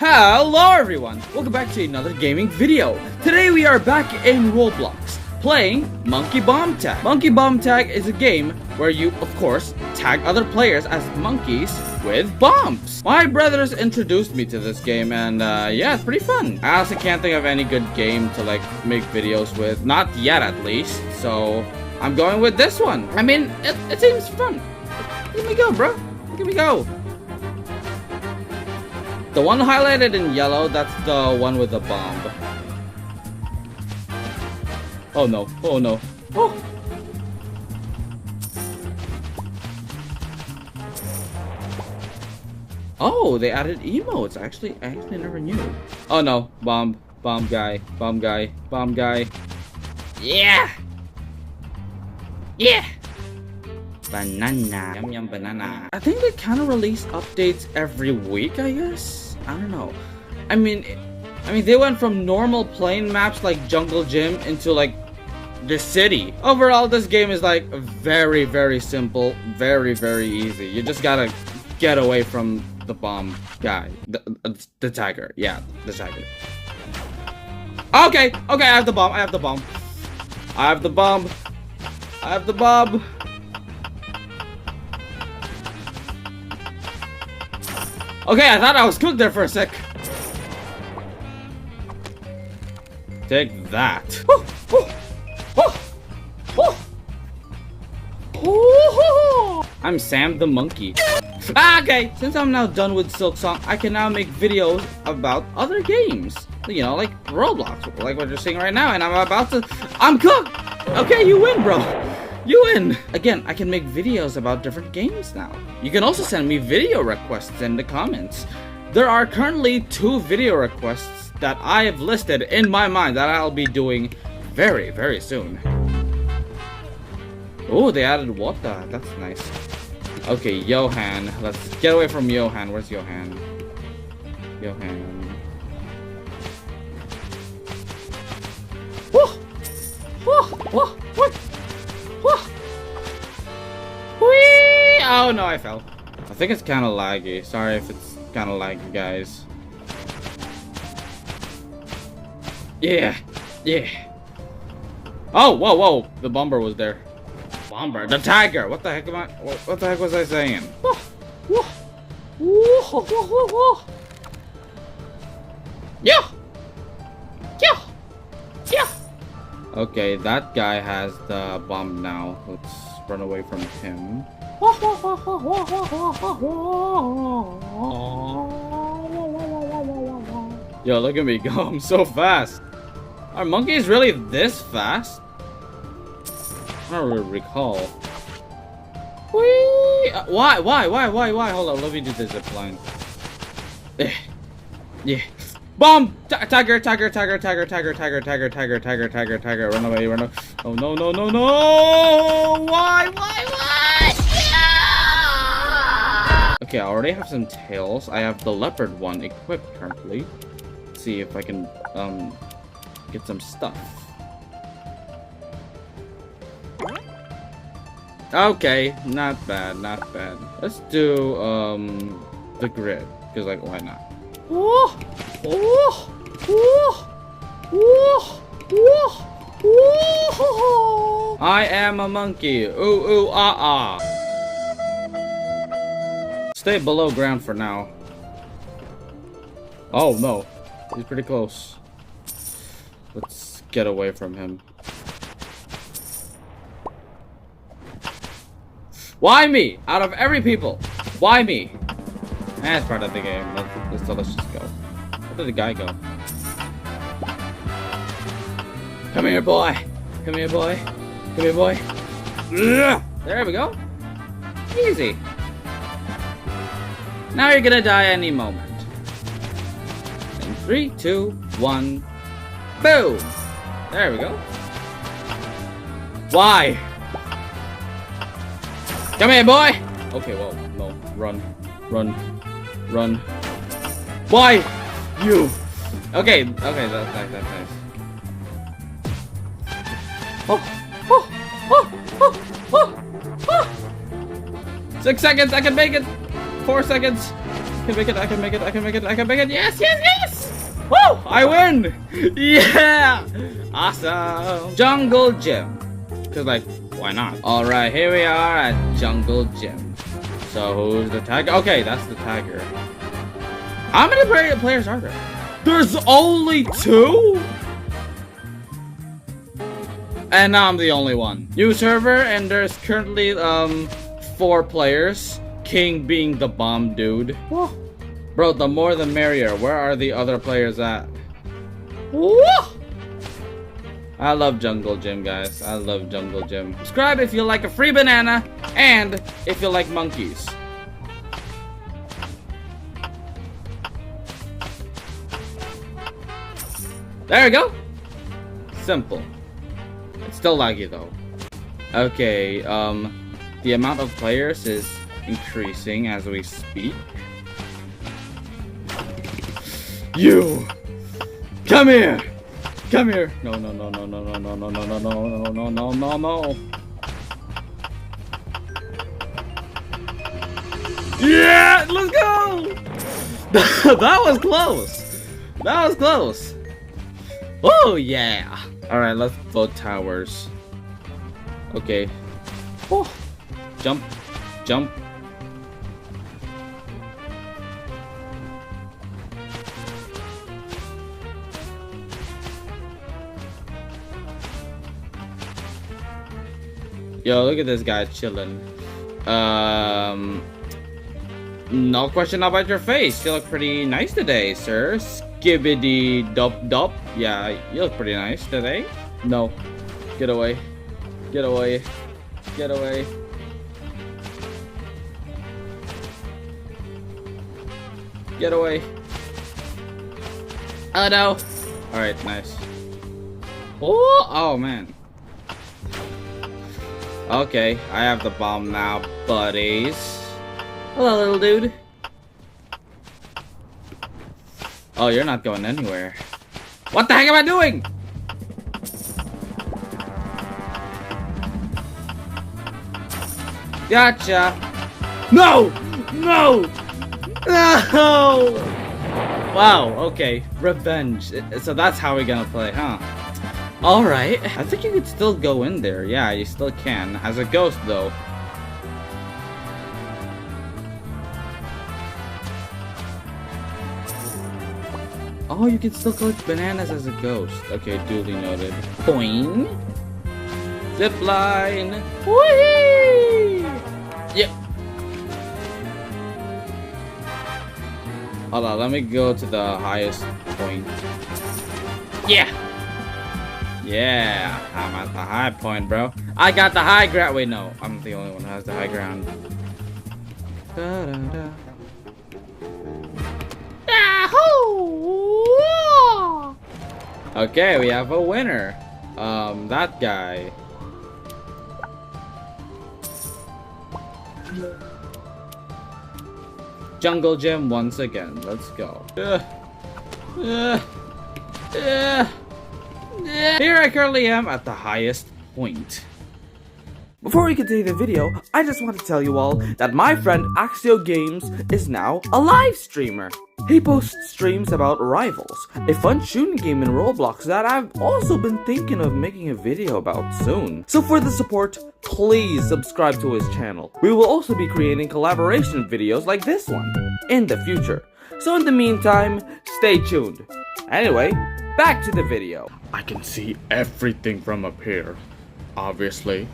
Hello everyone! Welcome back to another gaming video. Today we are back in Roblox, playing Monkey Bomb Tag. Monkey Bomb Tag is a game where you, of course, tag other players as monkeys with bombs. My brothers introduced me to this game and yeah, it's pretty fun. I honestly can't think of any good game to like make videos with, not yet at least, so I'm going with this one. I mean, it seems fun. Here we go, bro. Here we go. The one highlighted in yellow, that's the one with the bomb. Oh no, oh no. Oh! Oh, they added emotes. I actually never knew. Oh no, bomb guy. Yeah! Yeah! Banana. Yum yum banana. I think they kind of release updates every week, I guess. I don't know. I mean they went from normal plain maps like Jungle Gym into like the city. Overall, this game is like very, very simple, very, very easy. You just gotta get away from the bomb guy, the tiger. Yeah, the tiger. Okay, I have the bomb. I have the bomb. Okay, I thought I was cooked there for a sec. Take that. I'm Sam the monkey. Okay, since I'm now done with Silksong, I can now make videos about other games. You know, like Roblox, like what you're seeing right now, and I'm cooked! Okay, you win, bro. You win! Again, I can make videos about different games now. You can also send me video requests in the comments. There are currently 2 video requests that I have listed in my mind that I'll be doing very, very soon. Oh, they added water. That's nice. Okay, Johan. Let's get away from Johan. Where's Johan? Johan. Whoa! Whoa! Whoa! What? Whee! Oh no, I fell. I think it's kind of laggy. Sorry if it's kind of laggy, guys. Yeah. Oh, whoa! The bomber was there. Bomber, the tiger. What the heck am I? What the heck was I saying? Yeah. Okay, that guy has the bomb now. Let's run away from him. Yo, look at me go. I'm so fast. Are monkeys really this fast? I don't really recall. Whee! Why? Hold on, let me do the zip line. Yeah. Bomb! Tiger! Run away! Oh no! Why? Yeah! Okay, I already have some tails. I have the leopard one equipped currently. Let's see if I can get some stuff. Okay, not bad. Let's do the grid, because like why not? I am a monkey. Ooh, ah. Stay below ground for now. Oh no, he's pretty close. Let's get away from him. Why me? Out of every people, why me? That's part of the game. Let's just go. Where did the guy go? Come here, boy. There we go. Easy. Now you're gonna die any moment. In 3, 2, 1. Boom. There we go. Why? Come here, boy. Okay, well, no. Run. Why? You. Okay, that's nice. Oh. 6 seconds, I can make it. 4 seconds. can make it, I can make it, I can make it, I can make it. Yes, yes, yes! Woo! I win! Yeah! Awesome! Jungle Gym. Cause like, why not? Alright, here we are at Jungle Gym. So who's the tiger? Okay, that's the tiger. How many players are there? There's only 2? And I'm the only one. New server, and there's currently 4 players. King being the bomb dude. Whoa. Bro, the more the merrier. Where are the other players at? Whoa. I love Jungle Gym, guys. I love Jungle Gym. Subscribe if you like a free banana, and if you like monkeys. There we go. Simple. It's still laggy though. Okay, the amount of players is increasing as we speak. You! Come here! Come here! No, no, no, no, no, no, no, no, no, no, no, no, no, no, no. Yeah! Let's go! That was close! That was close! Oh, yeah! Alright, let's vote towers. Okay. Oh. Jump. Jump. Yo, look at this guy chilling. No question about your face. You look pretty nice today, sir. Skibbity dop dop. Yeah, you look pretty nice today. No. Get away. Get away. Get away. Get away. Oh no. Alright, nice. Oh man. Okay, I have the bomb now, buddies. Hello, little dude. Oh, you're not going anywhere. What the heck am I doing? Gotcha. No! No! No! Wow, okay. Revenge. So that's how we're gonna play, huh? Alright. I think you could still go in there. Yeah, you still can. As a ghost, though. Oh, you can still collect bananas as a ghost. Okay, duly noted. Boing. Zipline. Whee! Yep. Hold on, let me go to the highest point. Yeah! Yeah, I'm at the high point, bro. I got the high ground. Wait, no. I'm the only one who has the high ground. Da, da, da. Yahoo! Okay, we have a winner. That guy. Jungle Gym once again. Let's go. Here I currently am at the highest point. Before we continue the video, I just want to tell you all that my friend Axio Games is now a live streamer. He posts streams about Rivals, a fun shooting game in Roblox that I've also been thinking of making a video about soon. So for the support, please subscribe to his channel. We will also be creating collaboration videos like this one in the future. So in the meantime, stay tuned. Anyway, back to the video. I can see everything from up here, obviously.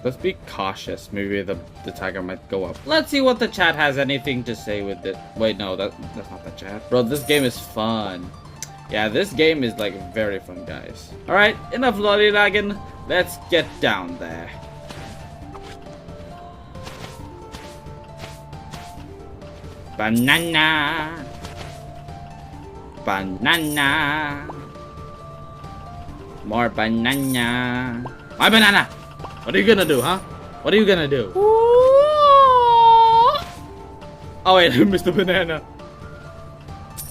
Let's be cautious. Maybe the tiger might go up. Let's see what the chat has anything to say with it. Wait, no, that's not the chat. Bro, this game is fun. Yeah, this game is like very fun, guys. Alright, enough lollygagging. Let's get down there. Banana. Banana. More banana. My banana. What are you gonna do, huh? What are you gonna do? Oh wait, I missed the banana.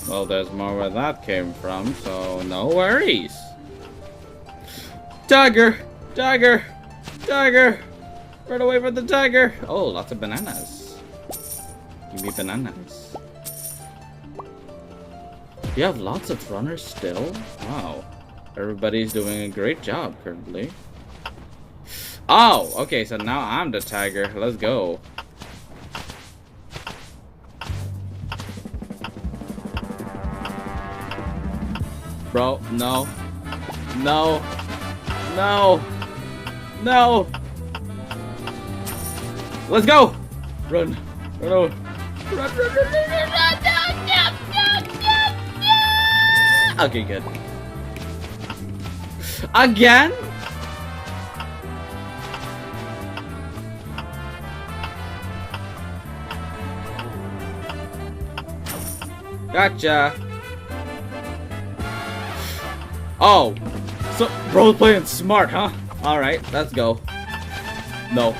Well, there's more where that came from, so no worries. Tiger! Tiger! Tiger! Run away from the tiger. Oh, lots of bananas. Give me bananas. You have lots of runners still? Wow. Everybody's doing a great job currently. Oh, okay, so now I'm the tiger. Let's go. Bro, no. No. No. No. Let's go. Run. Run over. Run, run, run, run, run, run. No. Okay, good. Again? Gotcha. Oh, so bro's playing smart, huh? All right, let's go. No,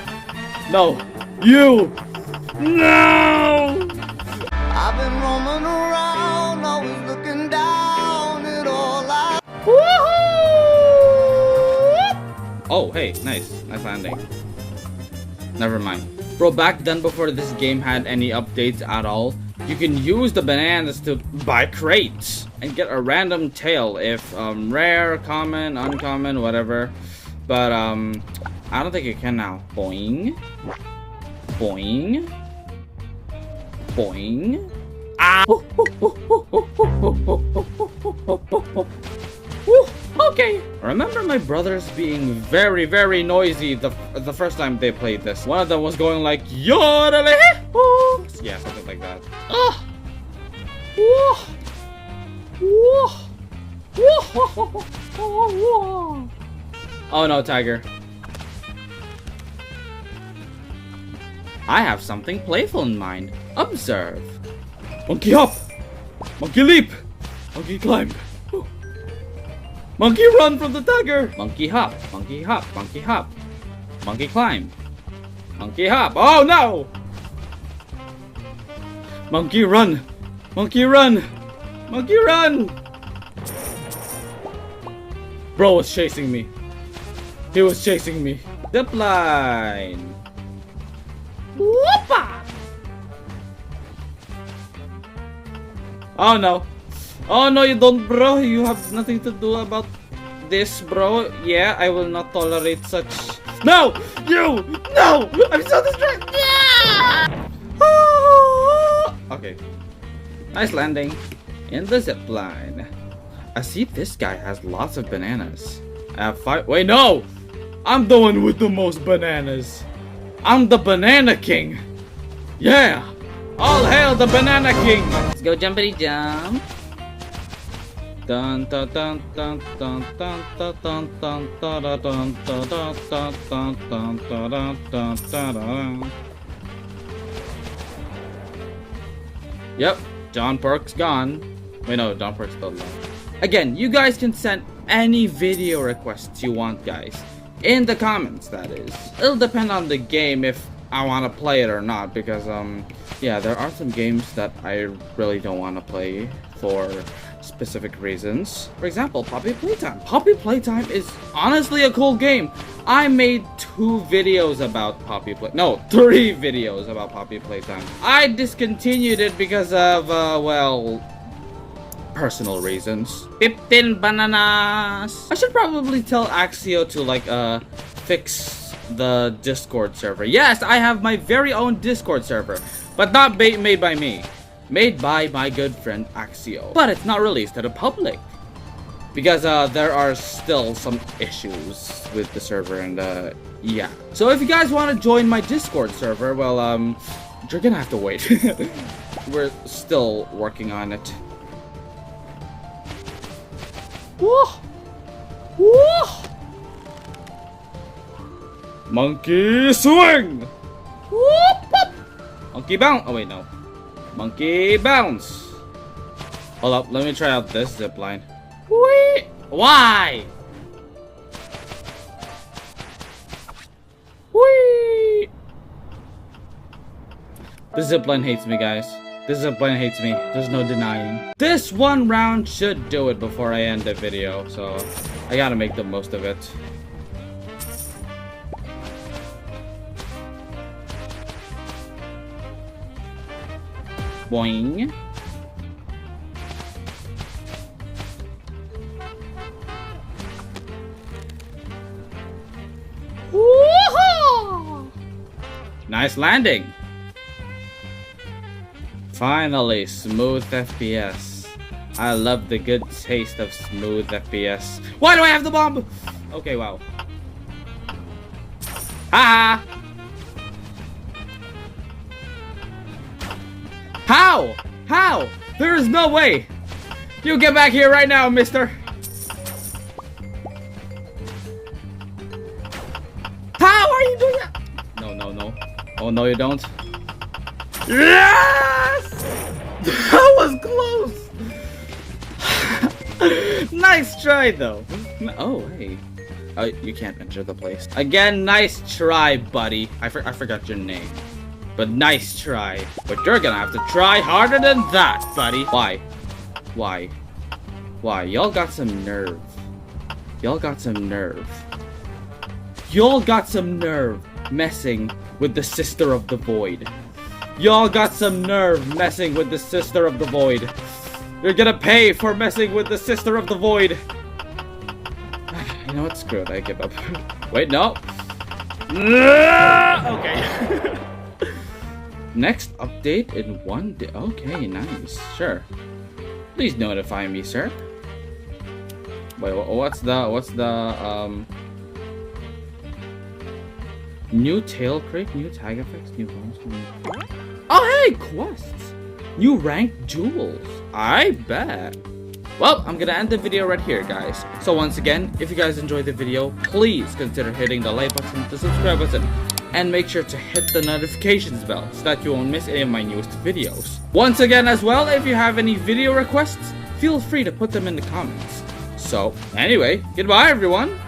no, you, no! I've been roaming around, always looking down at all I. Woohoo! Oh, hey, nice landing. Never mind, bro. Back then, before this game had any updates at all, you can use the bananas to buy crates and get a random tail if rare, common, uncommon, whatever. But I don't think you can now. Boing. Boing. Boing. Ah. Okay. I remember my brothers being very, very noisy the first time they played this. One of them was going like yodelay. Yeah, something like that. Oh no, tiger. I have something playful in mind. Observe. Monkey hop. Monkey leap. Monkey climb. Monkey run from the tiger. Monkey hop. Monkey hop. Monkey hop. Monkey climb. Monkey hop. Oh no! Monkey run. Monkey run. Monkey run. Bro was chasing me. He was chasing me. Zip line. Whoopa! Oh no. Oh no, you don't, bro. You have nothing to do about this, bro. Yeah, I will not tolerate such. No! You! No! I'm so distracted! Yeah! Okay. Nice landing. In the zip line. I see this guy has lots of bananas. I have 5. Wait, no! I'm the one with the most bananas. I'm the Banana King. Yeah! All hail the Banana King! Let's go jumpity jump. Dun dun dun dun dun dun dun dun dun dun dun dun dun dun dun dun dun dun. Yep, John Park's gone. Wait, no, John Park's still alive. Again, you guys can send any video requests you want, guys. In the comments, that is. It'll depend on the game if I want to play it or not, because, yeah, there are some games that I really don't want to play for specific reasons. For example, Poppy Playtime. Poppy Playtime is honestly a cool game. I made 2 videos about Poppy Playtime. No, 3 videos about Poppy Playtime. I discontinued it because of, well, personal reasons. 15 bananas. I should probably tell Axio to, like, fix the Discord server. Yes, I have my very own Discord server, but not made by me. Made by my good friend Axio. But it's not released to the public. Because there are still some issues with the server and yeah. So if you guys want to join my Discord server, well, you're gonna have to wait. We're still working on it. Whoa! Whoa! Monkey swing! Whoop, whoop. Monkey bounce! Oh wait, no. Monkey bounce! Hold up, let me try out this zipline. Whee! Why? Whee! This zipline hates me, guys. This zipline hates me. There's no denying. This one round should do it before I end the video, so I gotta make the most of it. Boing. Woohoo! Nice landing. Finally, smooth FPS. I love the good taste of smooth FPS. Why do I have the bomb? Okay, wow. Ha! How? How? There is no way. You get back here right now, mister. How are you doing that? No, no, no. Oh, no, you don't. Yes! That was close. Nice try, though. Oh, hey. You can't enter the place. Again, nice try, buddy. I forgot your name. But nice try. But you're gonna have to try harder than that, buddy. Why? Why? Why? Y'all got some nerve. Y'all got some nerve. Y'all got some nerve messing with the Sister of the Void. Y'all got some nerve messing with the Sister of the Void. You're gonna pay for messing with the Sister of the Void. You know what? Screw it. I give up. Wait, no. Okay. Next update in 1 day. Okay, nice. Sure. Please notify me, sir. Wait, what's the new tail crate, new tag effects, new bones. Oh, hey, quests. New rank jewels. I bet. Well, I'm gonna end the video right here, guys. So once again, if you guys enjoyed the video, please consider hitting the like button, the subscribe button, and make sure to hit the notifications bell so that you won't miss any of my newest videos. Once again as well, if you have any video requests, feel free to put them in the comments. So, anyway, goodbye everyone!